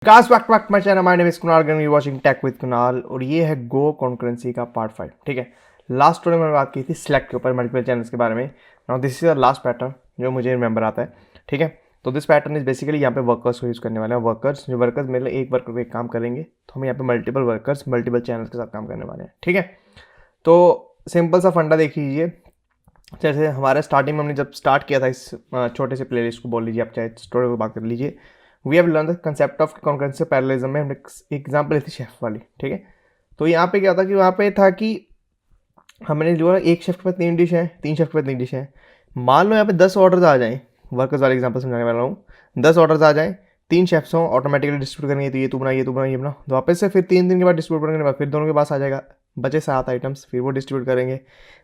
Guys welcome back to my channel. My name is Kunal and you watching tech with Kunal. और ये है गो concurrency का part 5। ठीक है, लास्ट वीडियो में बात की थी सिलेक्ट के ऊपर मल्टीपल चैनल्स के बारे में। Now this is the last pattern जो मुझे रिमेंबर आता है। ठीक है, तो दिस पैटर्न इज बेसिकली यहाँ पे वर्कर्स को यूज़ करने वाले हैं। वर्कर्स जो वर्कर्स मतलब एक वर्कर को एक काम करेंगे, तो हम यहाँ पे मल्टीपल वर्कर्स मल्टीपल चैनल्स के साथ काम करने वाले हैं। ठीक है, तो सिंपल सा फंडा देख लीजिए। जैसे हमारे स्टार्टिंग में हमने जब स्टार्ट किया था इस छोटे से प्लेलिस्ट को, बोल लीजिए आप, चाहे स्टोरी को बात कर लीजिए। We have learn the concept of concurrency parallelism में हमने एग्जाम्पल ली थी शेफ वाली। ठीक है, तो यहाँ पे क्या था कि वहाँ पे था कि हमने जो है एक शेफ के पास 3 डिश है, 3 शेफ के पास 3 डिश है। मान लो यहाँ पे 10 ऑर्डर्स आ जाएं, वर्कर्स वाले एग्जाम्पल समझाने वाला हूँ। 10 ऑर्डर्स आ जाएं, 3 शेफ्स हों, ऑटोमेटिकली डिस्ट्रीब्यूट करेंगे, तो ये तू बना, ये तू बना, ये बना। तो वापस से फिर 3 दिन के बाद डिस्ट्रीब्यूट करने के बाद फिर दोनों के पास आ जाएगा, बचे 7 आइटम्स, फिर वो डिस्ट्रीब्यूट करेंगे।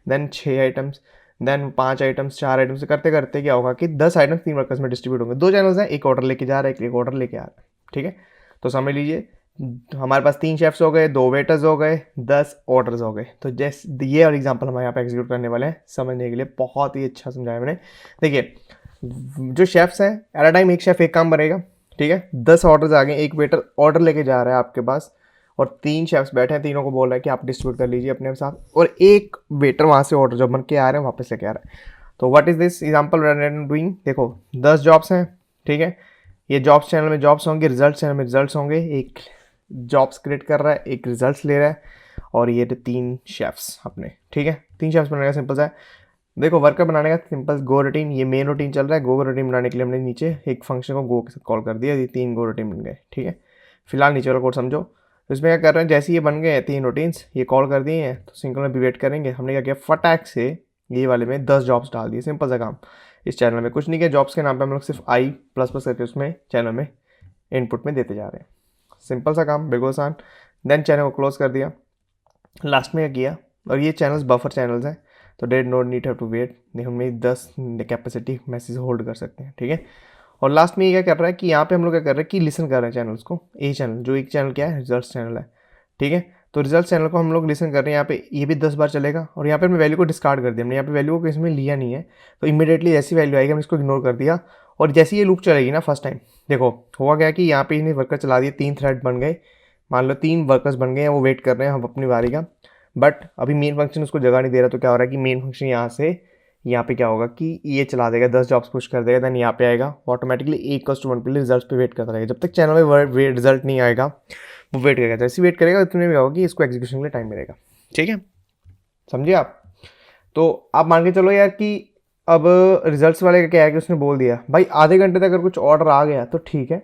Then 6 items, then 5 items, 4 items करते करते क्या होगा कि 10 आइटम्स 3 वर्कर्स में डिस्ट्रीब्यूट होंगे। 2 चैनल्स हैं, एक ऑर्डर लेके जा रहा है, एक ऑर्डर लेके आ रहा है। ठीक है, तो समझ लीजिए हमारे पास 3 शेफ्स हो गए, 2 वेटर्स हो गए, 10 ऑर्डर्स हो गए। तो जैसे ये और एग्जांपल हम यहाँ पे एग्जीक्यूट करने वाले हैं, समझने के लिए बहुत ही अच्छा समझाया मैंने। देखिए, जो शेफ्स हैं, एट अ टाइम एक शेफ एक काम करेगा। ठीक है, 10 ऑर्डर्स आ गए, एक वेटर ऑर्डर लेके जा रहा है आपके पास, और 3 शेफ्स बैठे हैं, तीनों को बोल रहा है कि आप डिस्ट्रीब्यूट कर लीजिए अपने साथ, और एक वेटर वहाँ से ऑर्डर जो बन के आ रहे हैं वापस लेके आ रहा है। तो what is this example doing? देखो 10 जॉब्स हैं। ठीक है, ये जॉब्स चैनल में जॉब्स होंगे, रिजल्ट चैनल में रिजल्ट्स होंगे। एक जॉब्स क्रिएट कर रहा है, एक रिजल्ट्स ले रहा है, और ये 3 शेफ्स अपने। ठीक है, 3 शेफ्स बनाने का सिंपल सा है। देखो वर्कर बनाने का सिंपल गो रूटीन, ये मेन रूटीन चल रहा है। गो रूटीन बनाने के लिए हमने नीचे एक फंक्शन को गो के साथ कॉल कर दिया, ये 3 गो रूटीन बन गए। ठीक है, फिलहाल नीचे वाला कोड समझो। तो इसमें क्या कर रहे हैं, जैसे ये बन गए हैं 3 रूटीन्स, ये कॉल कर दिए हैं, तो सिंगल में भी वेट करेंगे। हमने क्या किया, फटाक से ये वाले में 10 जॉब्स डाल दिए। सिंपल सा काम। इस चैनल में कुछ नहीं किया, जॉब्स के नाम पे हम लोग सिर्फ आई प्लस प्लस करके उसमें चैनल में इनपुट में देते जा रहे हैं। सिंपल सा काम, बिल्कुल आसान। देन चैनल को क्लोज कर दिया। लास्ट में क्या किया, और ये चैनल्स बफर चैनल्स हैं, तो dead not need have to wait, हमें 10 कैपेसिटी मैसेज होल्ड कर सकते हैं। ठीक है, और लास्ट में ये क्या कर रहा है कि यहाँ पे हम लोग क्या कर रहे हैं कि लिसन कर रहे हैं चैनल्स को। ए चैनल, जो एक चैनल क्या है, रिजल्ट्स चैनल है। ठीक है, तो रिजल्ट चैनल को हम लोग लिसन कर रहे हैं। यहाँ पे ये भी 10 बार चलेगा, और यहाँ पे हमने वैल्यू को डिस्कार्ड कर दिया। हमने यहाँ पे वैल्यू को इसमें लिया नहीं है, तो इमीडिएटली ऐसी वैल्यू आएगी, हमने इसको इग्नोर कर दिया। और जैसे ये लूप चलेगी ना फर्स्ट टाइम, देखो हुआ गया कि यहाँ पे इन्हें वर्कर चला दिए, 3 थ्रेड बन गए। मान लो 3 वर्कर्स बन गए हैं, वो वेट कर रहे हैं हम अपनी बारी का, बट अभी मेन फंक्शन उसको जगह नहीं दे रहा। तो क्या हो रहा है कि मेन फंक्शन यहाँ से यहाँ पे क्या होगा कि ये चला देगा, 10 जॉब्स पुश कर देगा। देन यहाँ पे आएगा ऑटोमेटिकली 1:1 के लिए रिजल्ट पे वेट करता रहेगा। जब तक चैनल में रिजल्ट नहीं आएगा वो वेट करेगा। जैसे वेट करेगा उतने भी होगा कि इसको एग्जीक्यूशन के लिए टाइम मिलेगा। ठीक है, समझिए आप। तो आप मान के चलो यार कि अब रिजल्ट्स वाले का क्या है कि उसने बोल दिया भाई आधे घंटे तक अगर कुछ ऑर्डर आ गया तो ठीक है,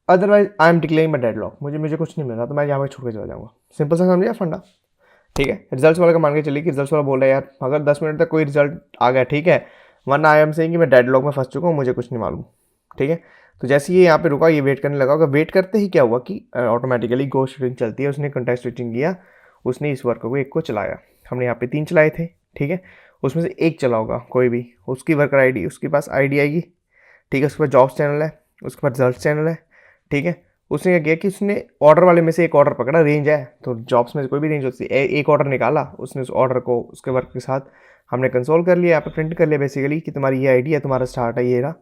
otherwise I am declaring my deadlock, मुझे कुछ नहीं मिल रहा, तो मैं यहाँ पे छोड़ के चला जाऊँगा। सिंपल सा समझिए फंडा। ठीक है, रिजल्ट्स वाले का मान के चलिए कि रिजल्ट्स वाला बोल रहा है यार अगर 10 मिनट तक कोई रिजल्ट आ गया ठीक है, वरना आई एम सेइंग कि मैं डेडलॉक में फंस चुका हूँ, मुझे कुछ नहीं मालूम। ठीक है, तो जैसे ये यहाँ पे रुका, ये वेट करने लगा होगा। वेट करते ही क्या हुआ कि ऑटोमेटिकली गो स्विचिंग चलती है, उसने कंटेक्स्ट स्विचिंग किया, उसने इस वर्कर को एक को चलाया। हमने यहाँ पे 3 चलाए थे। ठीक है, उसमें से एक चला होगा कोई भी, उसकी वर्कर आईडी, उसके पास आईडी आएगी। ठीक है, उसके पास जॉब्स चैनल है, उसके पास रिजल्ट चैनल है। ठीक है, उसने क्या किया कि उसने ऑर्डर वाले में से एक ऑर्डर पकड़ा, रेंज है तो जॉब्स में से कोई भी रेंज होती है, एक ऑर्डर निकाला उसने, उस ऑर्डर को उसके वर्क के साथ हमने कंसोल कर लिया, यहाँ पे प्रिंट कर लिया बेसिकली कि तुम्हारी ये आईडी है, तुम्हारा स्टार्ट है ये रहा।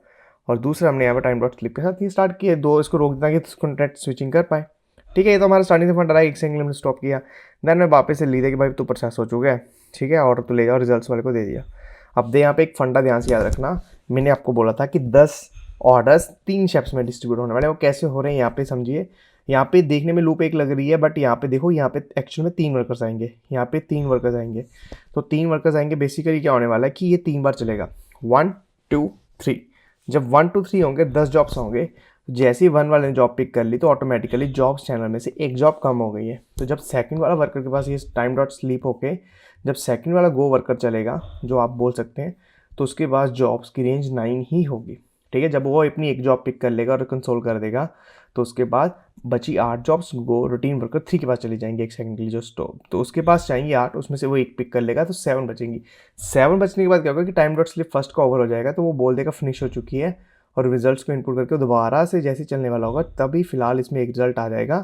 और दूसरा हमने यहाँ पे टाइम डॉट स्लिप के साथ ये स्टार्ट किया, 2 इसको रोक देना कि कॉन्ट्रैक्ट स्विचिंग कर पाए। ठीक है, ये तो हमारा स्टार्टिंग से फंड रहा है, एक सेकंड में स्टॉप किया। देन मैं वापस से ली थी कि भाई तू प्रोसेस हो चुका है। ठीक है, ऑर्डर तो ले जाओ, रिजल्ट्स वाले को दे दिया। अब दे यहाँ पे एक फंडा ध्यान से याद रखना, मैंने आपको बोला था कि 10 ऑर्डर्स 3 शेफ्स में डिस्ट्रीब्यूट होने वाले हैं। वो कैसे हो रहे हैं यहाँ पे समझिए। यहाँ पे देखने में लूप एक लग रही है, बट यहाँ पे देखो, यहाँ पे एक्चुअल में 3 वर्कर्स आएंगे, यहाँ पे 3 वर्कर्स आएंगे। तो 3 वर्कर्स आएंगे, बेसिकली क्या होने वाला है कि ये 3 बार चलेगा, 1 2 3। जब 1 2 3 होंगे, 10 जॉब्स होंगे। जैसे ही 1 वाले ने जॉब पिक कर ली तो ऑटोमेटिकली जॉब्स चैनल में से एक जॉब कम हो गई है। तो जब सेकंड वाला वर्कर के पास ये टाइम डॉट स्लीप होके जब सेकंड वाला गो वर्कर चलेगा, जो आप बोल सकते हैं, तो उसके पास जॉब्स की रेंज 9 ही होगी। ठीक है, जब वो अपनी एक जॉब पिक कर लेगा और कंसोल कर देगा, तो उसके बाद बची 8 जॉब्स गो रूटीन वर्कर 3 के पास चली जाएंगी, एक सेकंड के लिए जो स्टॉप, तो उसके पास चाहिए 8, उसमें से वो एक पिक कर लेगा तो 7 बचेंगी। 7 बचने के बाद क्या होगा कि टाइम डॉट स्लिप फर्स्ट का ओवर हो जाएगा, तो वो बोल देगा फिनिश हो चुकी है, और रिजल्ट्स को इनपुट करके दोबारा से जैसे चलने वाला होगा तभी फिलहाल इसमें एक रिजल्ट आ जाएगा,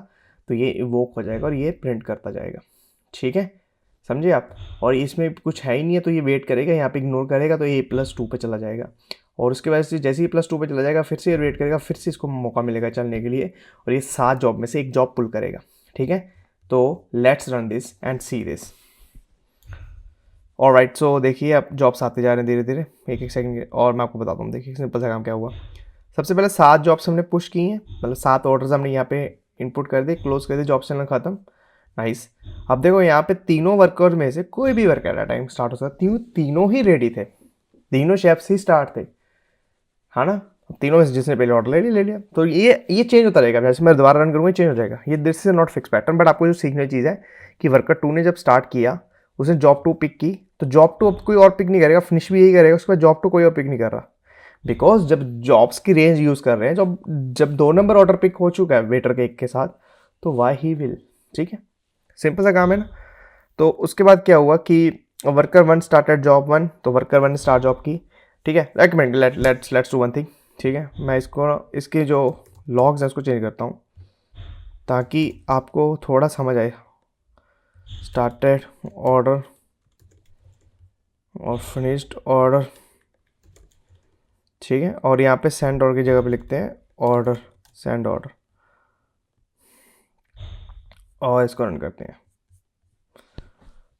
तो ये इवोक हो जाएगा और ये प्रिंट करता जाएगा। ठीक है, समझे आप। और इसमें कुछ है ही नहीं है, तो ये वेट करेगा, यहाँ पे इग्नोर करेगा, तो ये A+2 पे चला जाएगा। और उसके बाद से जैसे ही +2 पे चला जाएगा फिर से वेट करेगा, फिर से इसको मौका मिलेगा चलने के लिए, और ये 7 जॉब में से एक जॉब पुल करेगा, ठीक है। तो let's run this and see this. Alright, so देखिए अब जॉब्स आते जा रहे हैं धीरे धीरे, एक एक सेकंड के, और मैं आपको बताता हूँ। देखिए सिंपल सा काम क्या हुआ। सबसे पहले 7 जॉब्स हमने पुश की हैं, मतलब 7 ऑर्डर्स हमने यहाँ पे इनपुट कर दिए, क्लोज कर दिए, जॉब चलना खत्म। नाइस। अब देखो यहाँ पे तीनों वर्कर में से कोई भी वर्कर एट टाइम स्टार्ट हो सकता, तीनों ही रेडी थे, तीनों शेफ्स ही स्टार्ट थे, है ना। तीनों में से जिसने पहले ऑर्डर ले लिया। तो ये चेंज होता रहेगा, जैसे मैं दोबारा रन करूँगा चेंज हो जाएगा। ये this is not fix pattern, but आपको जो सीखने की चीज़ है कि वर्कर 2 ने जब स्टार्ट किया, उसने जॉब 2 पिक की, तो जॉब 2 अब कोई और पिक नहीं करेगा, फिनिश भी यही करेगा, उसके बाद जॉब 2 कोई और पिक नहीं कर रहा। बिकॉज जब जॉब्स की रेंज यूज़ कर रहे हैं, जब 2 नंबर ऑर्डर पिक हो चुका है वेटर के एक के साथ, तो वाई ही विल, ठीक है, सिंपल सा काम है ना। तो उसके बाद क्या हुआ कि वर्कर 1 स्टार्टेड जॉब 1, तो वर्कर 1 ने स्टार्ट जॉब की, ठीक है। एक minute, let's do one thing, ठीक है। मैं इसके जो लॉग्स हैं उसको चेंज करता हूँ ताकि आपको थोड़ा समझ आए। स्टार्टेड ऑर्डर और फिनिश्ड ऑर्डर, ठीक है। और यहाँ पे सेंड ऑर्डर की जगह पे लिखते हैं ऑर्डर, सेंड ऑर्डर, और इसको रन करते हैं।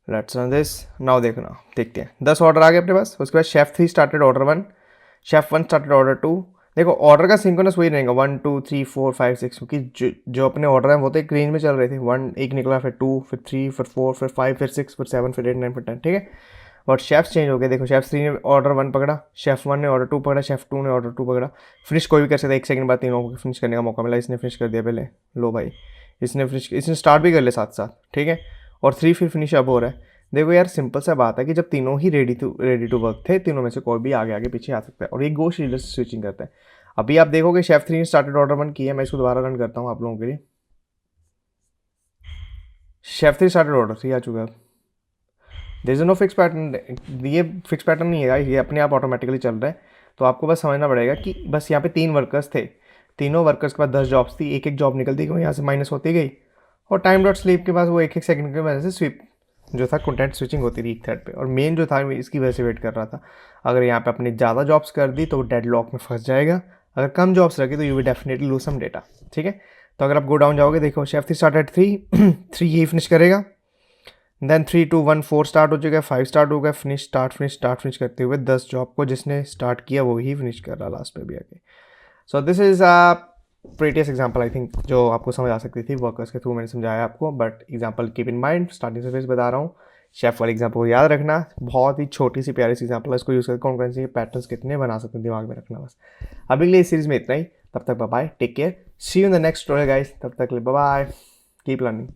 Let's run this now. देखते हैं 10 ऑर्डर आ गए अपने पास। उसके बाद chef 3 started order 1, chef 1 started order 2। देखो ऑर्डर का सिंक्रोनस वही रहेगा 1 2 3 4 5 6, क्योंकि जो अपने ऑर्डर हैं वो तो एक रेंज में चल रहे थे। 1 एक निकला, फिर 2, फिर 3, फिर 4, फिर 5, फिर 6, फिर 7, फिर 8, 9, फिर 10, ठीक है। और शेफ्स चेंज हो गए। देखो शेफ 3 ने ऑर्डर 1 पकड़ा, शेफ 1 ने ऑर्डर 2 पकड़ा, शेफ 2 ने ऑर्डर 2 पकड़ा। फिनिश कोई भी कर सकता है, 1 सेकंड बाद तीनों को फिनिश करने का मौका मिला। इसने फिनिश कर दिया पहले, लो भाई, इसने स्टार्ट भी कर लिया साथ साथ, ठीक है। और 3 फिर फिनिश अब हो रहा है। देखो यार सिंपल सा बात है कि जब तीनों ही रेडी टू वर्क थे, तीनों में से कोई भी आगे आगे पीछे आ सकता है, और ये गोश्त लीडर से स्विचिंग करता है। अभी आप देखोगे शेफ 3 ने स्टार्टेड ऑर्डर 1 किया है। मैं इसको दोबारा रन करता हूँ आप लोगों के लिए। शेफ 3 स्टार्टेड ऑर्डर 3 आ चुका है। There is no fix pattern, ये फिक्स पैटर्न नहीं है, ये अपने आप ऑटोमेटिकली चल रहा है। तो आपको बस समझना पड़ेगा कि बस यहाँ पे 3 वर्कर्स थे, तीनों वर्कर्स के पास 10 जॉब्स थी, एक एक जॉब निकलती गई, यहाँ से माइनस होती गई, और टाइम डॉट स्लीप के पास वो एक एक सेकंड की वजह से स्विप जो था कंटेंट स्विचिंग होती रही एक थ्रेड पे। और मेन जो था इसकी वजह से वेट कर रहा था। अगर यहाँ पे अपनी ज़्यादा जॉब्स कर दी तो डेडलॉक में फंस जाएगा, अगर कम जॉब्स रखी तो you will definitely lose some data, ठीक है। तो अगर आप गो डाउन जाओगे, देखो शेफ 3 स्टार्टेड 3 यही फिनिश करेगा, देन 3 2 1 4 स्टार्ट हो चुका है, 5 स्टार्ट हो गया, फिनिश करते हुए 10 जॉब को जिसने स्टार्ट किया वो ही फिनिश कर रहा लास्ट पे भी आके। So this is a previous example I think, जो आपको समझ आ सकती थी। वर्कर्स के थ्रू मैंने समझाया आपको, but example keep in mind, starting से फिर बता रहा हूँ। शेफ वाले एग्जाम्पल को याद रखना, बहुत ही छोटी सी प्यारी सी एग्जाम्पल है, इसको यूज़ करके कॉन्फ्रेंसिंग के पैटर्न्स कितने बना सकते हैं दिमाग में रखना बस। अभी के लिए इस सीरीज में इतना ही, तब तक bye bye, take care, see you in the next story guys, तब तक बाय बाय, कीप लर्निंग।